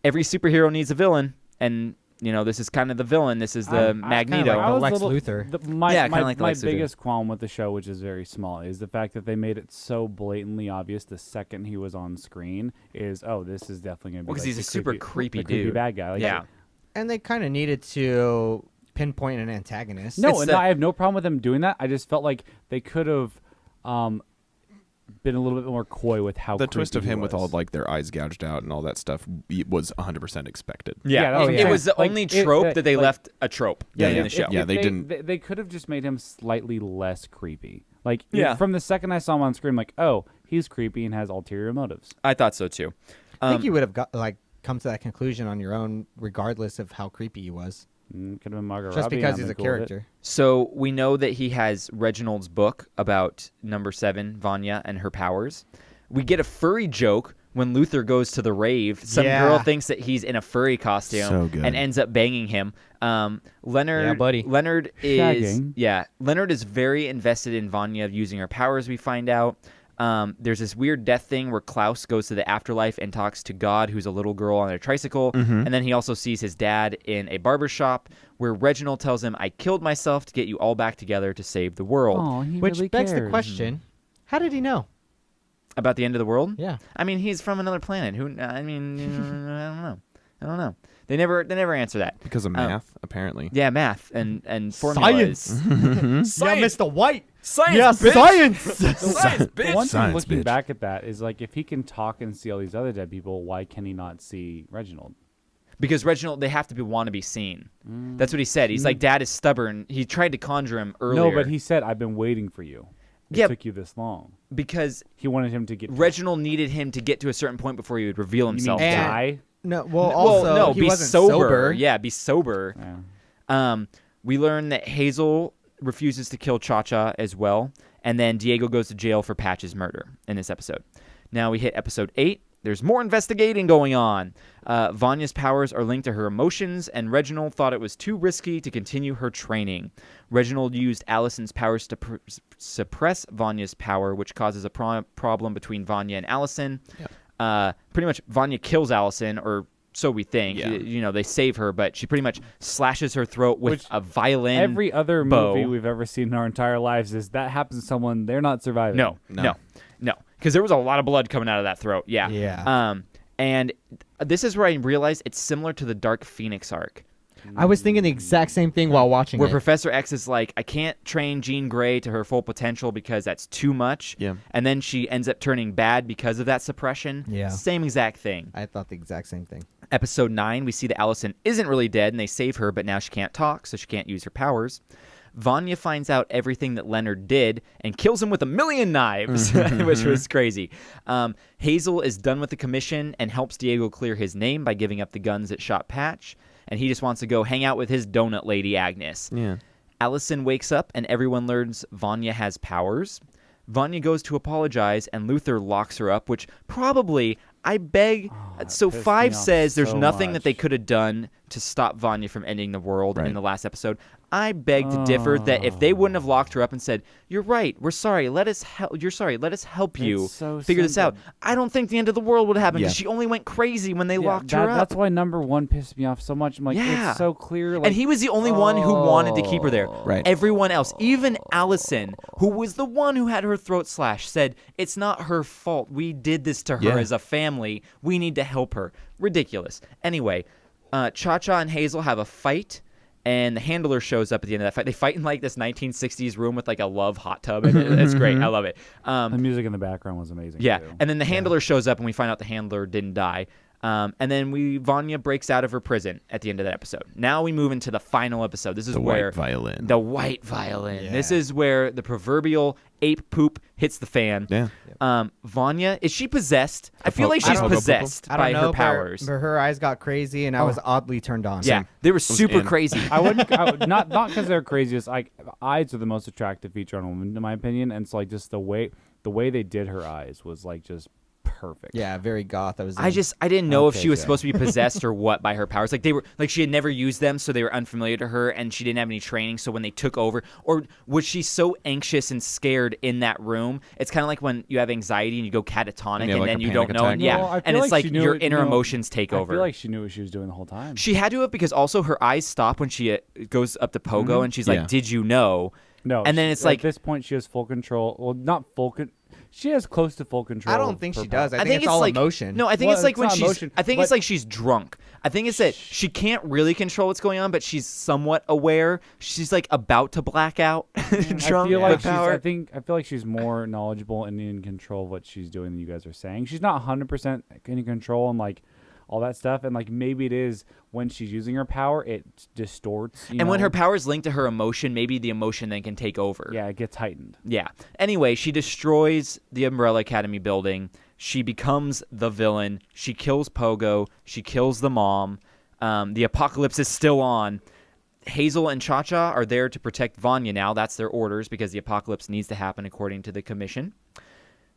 Every superhero needs a villain, and this is kind of the villain. This is the Magneto. like I was Lex a little- Luthor. My, Yeah, kinda my, like the my Lex Luthor. biggest qualm with the show, which is very small, is the fact that they made it so blatantly obvious the second he was on screen is, this is definitely going to be Well, 'cause like he's the a super creepy creepy creepy dude. bad guy. Like, Yeah. And they kind of needed to pinpoint an antagonist. No, It's and the- I have no problem with them doing that. I just felt like they could have been a little bit more coy with how The twist creepy of he him with all was. like their eyes gouged out and all that stuff was 100% expected. Yeah, that's what I'm It saying. was the Like, only it- trope that they like- left a trope in the show. Yeah, they didn't- They could have just made him slightly less creepy. Like, Yeah. from the second I saw him on screen, I'm like, oh, he's creepy and has ulterior motives. I thought so too. I think you would have got come to that conclusion on your own, regardless of how creepy he was. Could have been Margot Just Robbie, because and he's I'd a been cool with it. character. So we know that he has Reginald's book about number 7, Vanya, and her powers. We get a furry joke when Luther goes to the rave. Some Yeah. girl thinks that he's in a furry costume So good. and ends up banging him. Leonard, Yeah, buddy. Leonard is Shagging. Leonard is very invested in Vanya using her powers. We find out. There's this weird death thing where Klaus goes to the afterlife and talks to God, who's a little girl on a tricycle. And then he also sees his dad in a barber shop where Reginald tells him, I killed myself to get you all back together to save the world. Oh, he Which really begs the cares. question: how did he know? About the end of the world? Yeah. I mean, he's from another planet. I don't know. They never answer that. Because of math, apparently. Yeah, math and formulas. Science. Yeah, Mr. White. Science, Yeah, bitch. science. The one thing Science, looking bitch. back at that is like if he can talk and see all these other dead people, why can he not see Reginald? Because Reginald, they have to want to be seen. That's what he said. He's like, Dad is stubborn. He tried to conjure him earlier. No, but he said, "I've been waiting for you. It Yeah. took you this long." Because He wanted him to get Reginald needed him to get to a certain point before he would reveal You mean himself. And- die? No, well, also no, he be wasn't sober. Yeah, be sober. Yeah. We learn that Hazel refuses to kill Cha-Cha as well, and then Diego goes to jail for Patch's murder in this episode. Now we hit episode 8. There's more investigating going on. Vanya's powers are linked to her emotions, and Reginald thought it was too risky to continue her training. Reginald used Allison's powers to suppress Vanya's power, which causes a problem between Vanya and Allison. Pretty much, Vanya kills Allison, or so we think. Yeah. You know, they save her, but she pretty much slashes her throat with Which a violin. Every other bow. movie we've ever seen in our entire lives is that happens to someone, they're not surviving. No. Because there was a lot of blood coming out of that throat. Yeah. Yeah. And this is where I realized it's similar to the Dark Phoenix arc, I was thinking the exact same thing while watching where it. Professor X is like, I can't train Jean Grey to her full potential because that's too much. Yeah. And then she ends up turning bad because of that suppression. Yeah. Same exact thing. I thought the exact same thing. Episode 9, we see that Allison isn't really dead, and they save her, but now she can't talk, so she can't use her powers. Vanya finds out everything that Leonard did and kills him with 1,000,000 knives, which was crazy. Hazel is done with the commission and helps Diego clear his name by giving up the guns that shot Patch, and he just wants to go hang out with his donut lady, Agnes. Yeah. Allison wakes up, and everyone learns Vanya has powers. Vanya goes to apologize, and Luther locks her up, which probably, I beg... so pissed 5 me off says there's so nothing that they much. could have done to stop Vanya from ending the world Right. in the last episode. I beg to differ that if they wouldn't have locked her up and said, "You're right, we're sorry, let us help. You're sorry, let us help you It's so figure this out," simple. I don't think the end of the world would happen because Yeah. she only went crazy when they locked her up. That's why number 1 pissed me off so much. I'm like, Yeah. it's so clear. Like, And he was the only one who wanted to keep her there. Right. Everyone else, even Allison, who was the one who had her throat slashed, said, "It's not her fault. We did this to her Yeah. as a family. We need to help her." Ridiculous. Anyway, Cha-Cha and Hazel have a fight, and the handler shows up at the end of that fight. They fight in like this 1960s room with like a love hot tub. And it's great. I love it. the music in the background was amazing. Yeah, too. and then the handler shows up, and we find out the handler didn't die. And then Vanya breaks out of her prison at the end of that episode. Now we move into the final episode. This is The where white violin. the white violin. Yeah. This is where the proverbial ape poop hits the fan. Yeah. Vanya, is she possessed? I feel po- like I she's don't know. possessed I by don't know, her powers. But her eyes got crazy, and I was oddly turned on. Yeah, they were super in. crazy. I would not because they're crazy. Just like eyes are the most attractive feature on a woman, in my opinion. And it's like just the way they did her eyes was like just perfect. Yeah, very goth. I didn't know if Okay, she was Jay. supposed to be possessed or what by her powers. Like they were, like she had never used them, so they were unfamiliar to her, and she didn't have any training. So when they took over, or was she so anxious and scared in that room? It's kind of like when you have anxiety and you go catatonic, And you and have, like, then a you don't panic know. attack. And yeah, No, I and feel it's like she like knew your it- inner no, emotions take I over. feel like she knew what she was doing the whole time. She had to have, because also her eyes stop when she goes up to Pogo, and she's like, Yeah. "Did you know?" No, And then she- it's like- at this point she has full control. Well, not full. She has close to full control. I don't think of she her does. I powers. think it's all like emotion. No, I think Well, it's like it's when not she's. emotion, I think it's but- like she's drunk. I think it's that she can't really control what's going on, but she's somewhat aware. She's like about to black out, drunk I feel like with power. I feel like she's more knowledgeable and in control of what she's doing than you guys are saying. She's not 100% in control and like all that stuff, and like maybe it is when she's using her power, it distorts. You And when know? her power is linked to her emotion, maybe the emotion then can take over. yeah, it gets heightened. Yeah. Anyway, she destroys the Umbrella Academy building. She becomes the villain. She kills Pogo. She kills the mom. The apocalypse is still on. Hazel and Cha-Cha are there to protect Vanya now. That's their orders because the apocalypse needs to happen according to the commission.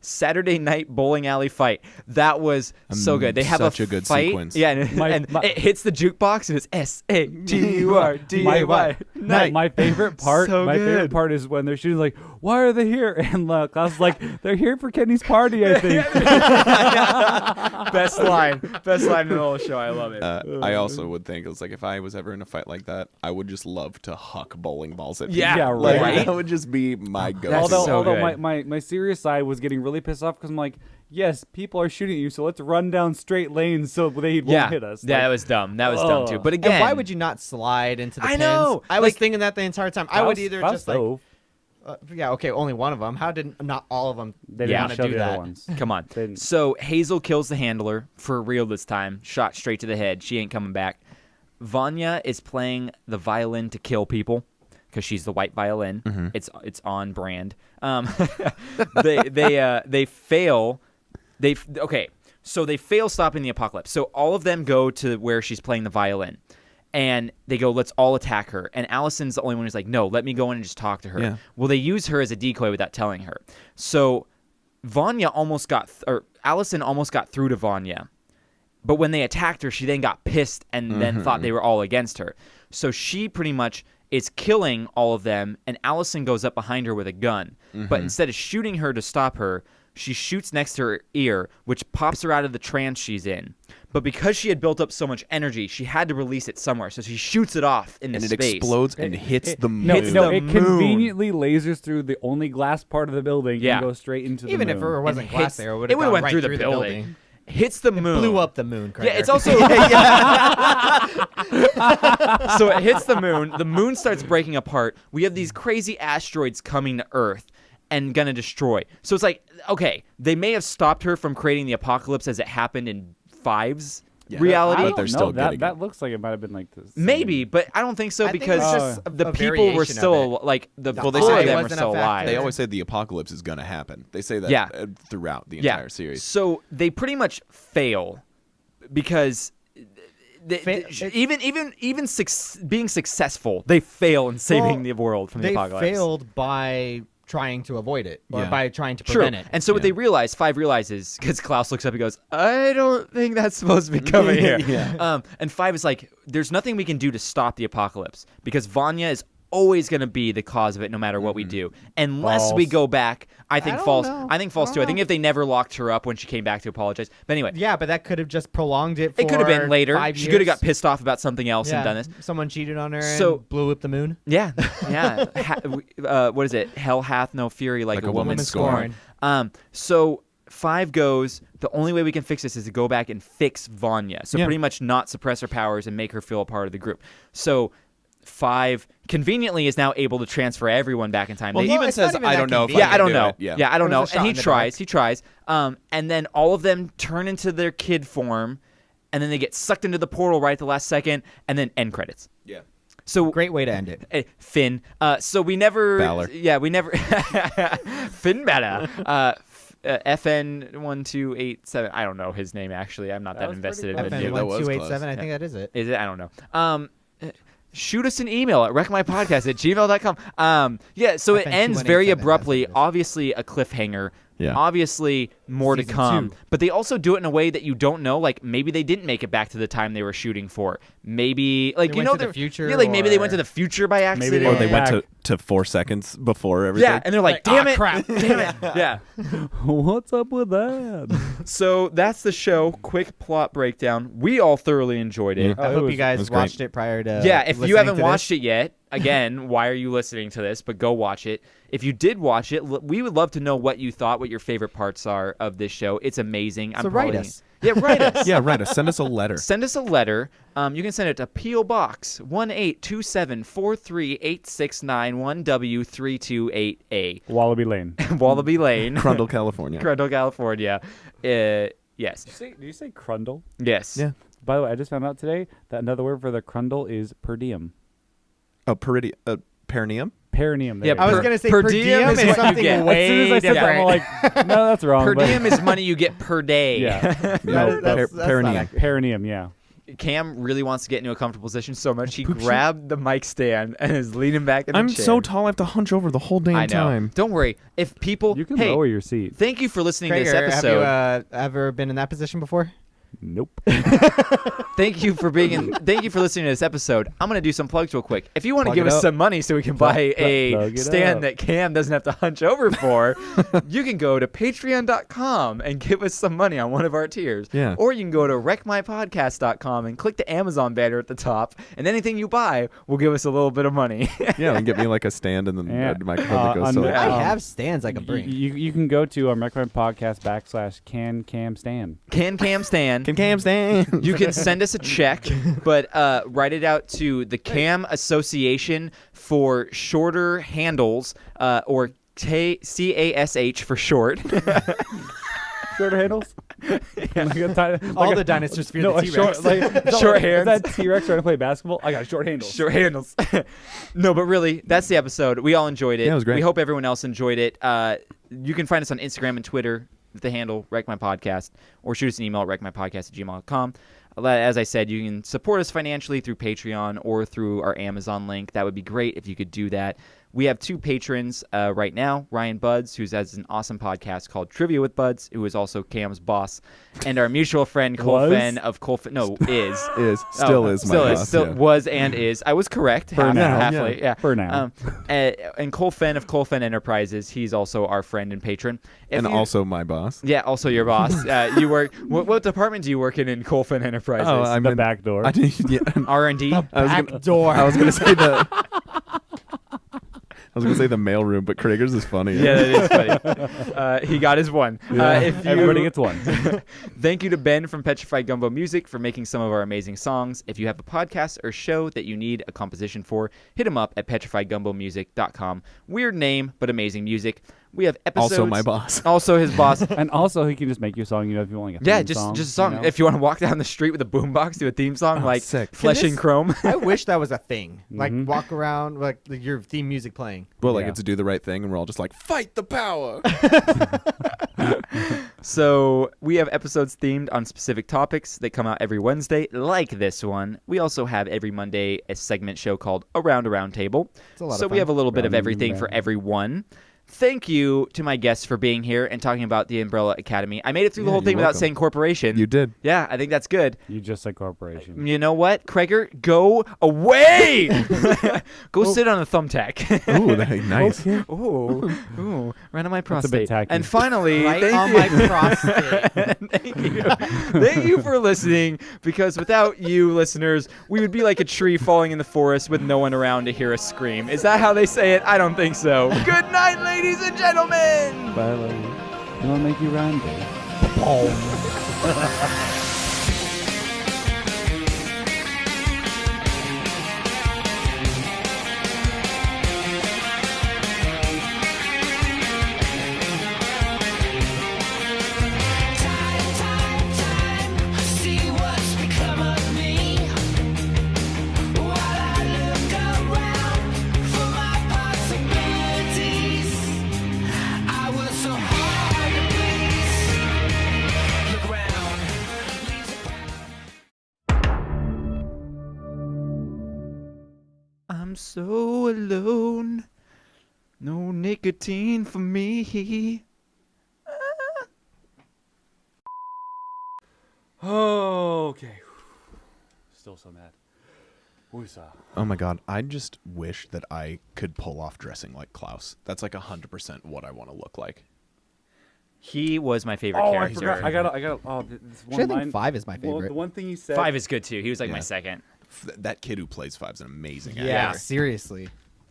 Saturday night bowling alley fight. That was so good. They have such a good fight. sequence. Yeah, and, My- and my- it hits the jukebox and it's SATURDAY. My favorite part. So my favorite good. part is when they're shooting like, "Why are they here?" And Klaus is like, "They're here for Kenny's party." I think. Best line in the whole show. I love it. I also would think it's like if I was ever in a fight like that, I would just love to huck bowling balls at Yeah, people. Yeah, Like, right. That would just be my go. That's although so although good. my serious side was getting really really pissed off because I'm like, yes, people are shooting at you, so let's run down straight lanes so they won't hit us. Yeah, that was dumb. That was dumb too. But And again, why would you not slide into the I pins? know. I was Like- thinking that the entire time. I would either just like, yeah, okay, only one of them. How did not all of them They Yeah. didn't want show to do the other that? ones. come on. Didn't. So Hazel kills the handler for real this time. Shot straight to the head. She ain't coming back. Vanya is playing the violin to kill people because she's the white violin. Mm-hmm. It's on brand. They fail. So they fail stopping the apocalypse. So all of them go to where she's playing the violin, and they go, "Let's all attack her." And Allison's the only one who's like, "No, let me go in and just talk to her." Yeah. Well, they use her as a decoy without telling her. So Allison almost got through to Vanya. But when they attacked her, she then got pissed and then thought they were all against her. So she pretty much is killing all of them, and Allison goes up behind her with a gun. But instead of shooting her to stop her, she shoots next to her ear, which pops her out of the trance she's in. But because she had built up so much energy, she had to release it somewhere. So she shoots it off into And it space. explodes and hits the moon. No, Hits no, the it moon. conveniently lasers through the only glass part of the building Yeah. and goes straight into Even the if moon. it wasn't And glass hits- there, it would it have would've gone went right through the the building. Hits the moon. Blew up the moon. Yeah, Krager. it's also so it hits the moon. The moon starts breaking apart. We have these crazy asteroids coming to Earth and gonna destroy. So it's like, okay, they may have stopped her from creating the apocalypse as it happened in Five's reality. I But don't they're know. still that getting that it. looks like it might have been like this. Maybe, but I don't think so I think because it's just a the people variation were of still it. like the Well, four they say of it them were wasn't a still factor. alive. They always say the apocalypse is going to happen. They say that Yeah. throughout the entire series. So they pretty much fail because even being successful, they fail in saving the world from the They apocalypse. failed by trying to avoid it, or Yeah. by trying to True. prevent it. And so what they realize, Five realizes, because Klaus looks up and goes, I don't think that's supposed to be coming here. And Five is like, there's nothing we can do to stop the apocalypse because Vanya is always going to be the cause of it no matter what we do. Unless we False. go back. I think don't false. know. I think false I too. don't I think know. if they never locked her up when she came back to apologize. But anyway, Yeah, but that could have just prolonged it. it could have been later. 5 She could have years. got pissed off about something else and done this. Someone cheated on her So- and blew up the moon. Yeah, what is it? Hell hath no fury like a woman woman scorned. So Five goes, the only way we can fix this is to go back and fix Vanya. So Yeah. pretty much not suppress her powers and make her feel a part of the group. So Five conveniently is now able to transfer everyone back in time. Well, They he even it's not says, even I that don't know if convenient. yeah, I don't can do know. it. Yeah, I don't It know. was a shot And he in the tries. dark. He tries. And then all of them turn into their kid form, and then they get sucked into the portal right at the last second, and then end credits. Yeah. So Great way to end it. Finn. So we never. Balor. Yeah, we never. Finn Balor. FN1287. I don't know his name actually. I'm not that was invested pretty in the Yeah, new. that was close. FN1287. I think that is it. Is it? I don't know. Shoot us an email at wreckmypodcast@gmail.com. Yeah, so it ends very 2187, abruptly. that's what it is. Obviously, a cliffhanger. Yeah. Obviously, more to Season come. 2. But they also do it in a way that you don't know. Like maybe they didn't make it back to the time they were shooting for. Maybe like They you went know to the they're- future, Yeah, like maybe they went to or- the future by accident. they Or they Yeah. went to 4 seconds before everything. Yeah, and they're like, Like, damn "Ah, it, crap." damn it. Yeah. What's up with that? So that's the show. Quick plot breakdown. We all thoroughly enjoyed it. Oh, I it hope was- you guys was great. watched it prior to. Yeah, if you listening haven't to watched this. it yet, again, why are you listening to this? But go watch it. If you did watch it, we would love to know what you thought, what your favorite parts are of this show. It's amazing. So write probably- us. Yeah, write us. Yeah, right. Send us a letter. Send us a letter. You can send it to P.O. Box 182743869 Wallaby Lane. Wallaby Lane, Crundle, California. Crundle, California. Yes. Did you say crundle? Yes. Yeah. By the way, I just found out today that another word for the crundle is per diem. Oh, perineum? Perineum. there Yeah, you I was go. gonna say per per diem diem is is what you something get. As way soon as I said that, I'm different. like, no, that's wrong. Per but- diem is money you get per day. Yeah. No, that's perineum. not Perineum, yeah. Cam really wants to get into a comfortable position so much he grabbed the mic stand and is leaning back in the I'm chair. so tall I have to hunch over the whole damn I know. time. Don't worry. If people, You can hey, lower your seat. thank you for listening to this Krager, episode. have you ever been in that position before? Nope. Thank you for listening to this episode. I'm going to do some plugs real quick. If you want to Plug give it us up. some money so we can buy a plug it stand up. that Cam doesn't have to hunch over for, you can go to patreon.com and give us some money on one of our tiers. Yeah. Or you can go to wreckmypodcast.com and click the Amazon banner at the top, and anything you buy will give us a little bit of money. Yeah, and get me like a stand and then Yeah. a microphone that goes so under- I Um, have stands I can bring. You can go to Recommend Podcast / Cam Stan. Can Cam stand? Can Cam stand? You can send us a check, but write it out to the Cam Association for Shorter Handles, or CASH for short. Shorter handles. All the dinosaurs fear No, the a T-Rex. short, Short Is hands. that T-Rex trying to play basketball? I got short handles. Short handles. No, but really, that's the episode. We all enjoyed it. Yeah, it was great. We hope everyone else enjoyed it. You can find us on Instagram and Twitter with the handle WreckMyPodcast, or shoot us an email at wreckmypodcast@gmail.com. As I said, you can support us financially through Patreon or through our Amazon link. That would be great if you could do that. We have 2 patrons right now, Ryan Buds, who has an awesome podcast called Trivia with Buds, who is also Cam's boss, and our mutual friend Cole Was? Phen of Cole Phen. No, is. Still is my Still boss. is. Still yeah. was and is. I was correct. For now, halfway. Yeah. For now. And Cole Phen of Cole Phen Enterprises. He's also our friend and patron. If And you- also my boss. yeah, also your boss. You work. What department do you work in Cole Phen Enterprises? Oh, I'm the in- back door. I did, yeah. R&D. Back door. I was gonna say the. I was gonna say the mailroom, but Krager's is funny. Yeah, that is funny. He got his one. If you, Everybody gets one. Thank you to Ben from Petrified Gumbo Music for making some of our amazing songs. If you have a podcast or show that you need a composition for, hit him up at petrifiedgumbomusic.com. Weird name, but amazing music. We have episodes. Also my boss. Also his boss. And also, he can just make you a song. If you want like a Yeah, theme just song, a song. you know? If you want to walk down the street with a boombox, do a theme song like sick. Flesh Can and this- Chrome. I wish that was a thing. Like walk around like your theme music playing. Well, like Yeah. it's to do the right thing, and we're all just like, fight the power. So we have episodes themed on specific topics that come out every Wednesday, like this one. We also have every Monday a segment show called Around a Round Table. It's a lot So of we fun. have a little bit of Round and everything for round. everyone. Thank you to my guests for being here and talking about the Umbrella Academy. I made it through the Yeah, whole thing you're without welcome. saying corporation. You did. Yeah, I think that's good. You just said corporation. You know what, Krager? Go away! Go sit on a thumbtack. Ooh, nice. Ooh, right on my a bit prostate. tacky. And finally, Right thank on you. my prostate. Thank you. Thank you for listening, because without you listeners, we would be like a tree falling in the forest with no one around to hear us scream. Is that how they say it? I don't think so. Good night, ladies and gentlemen. Bye, love you. I'm gonna make you rhyme, babe. See what's become of me while I look around for my possibilities. I was so hard to please. Look around. I'm so alone. No nicotine for me. Okay. Still so mad. Woosah. Oh my god, I just wish that I could pull off dressing like Klaus. That's like 100% what I want to look like. He was my favorite Oh, I character. forgot. I got. Oh, this one Actually, I think line. 5 is my Well, favorite. the one thing you said. 5 is good too. He was like my Yeah. second. That kid who plays 5 is an amazing yeah, actor. seriously.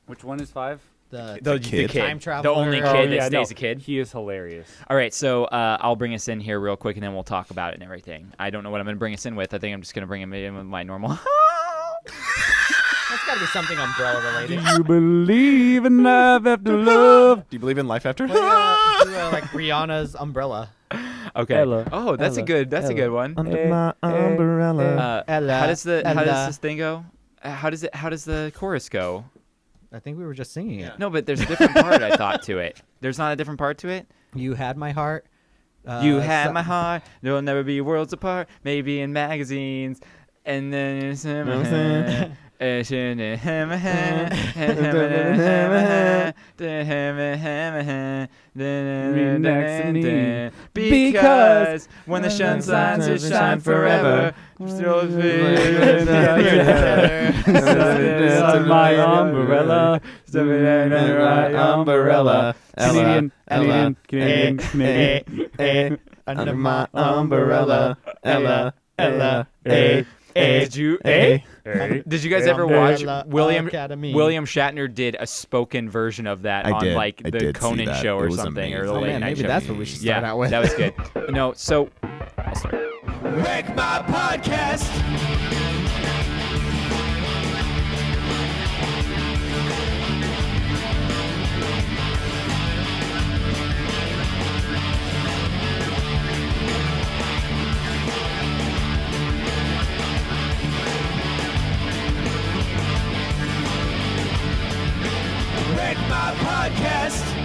Which one is 5? The kid. Time The traveler. only kid Oh, that yeah, stays no. a kid. He is hilarious. All right, so I'll bring us in here real quick, and then we'll talk about it and everything. I don't know what I'm going to bring us in with. I think I'm just going to bring him in with my normal. That's got to be something umbrella related. You believe in love after love. Do you believe in life after? Do, like Rihanna's umbrella. Okay. Ella, Oh, that's a Ella, good. That's a Ella. good one. Under my umbrella. Ella, How does how does Ella. this thing go? How does the chorus go? I think we were just singing it. No, but there's a different part I thought to it. There's not a different part to it. You had my heart. You had so- my heart. There'll never be worlds apart. Maybe in magazines, and then it's Because when the sun shines, it shines forever. Still my umbrella. umbrella. Canadian. Under my umbrella, Ella. Did you Did you guys ever watch Umbrella William Academy. Shatner did a spoken version of that I on did. like I the did see Conan that. show It or was something or the amazing. late Man, night maybe show. that's what we should start Yeah, out with. that was good. No, so I'll start. Wreck my podcast. Wreck my podcast.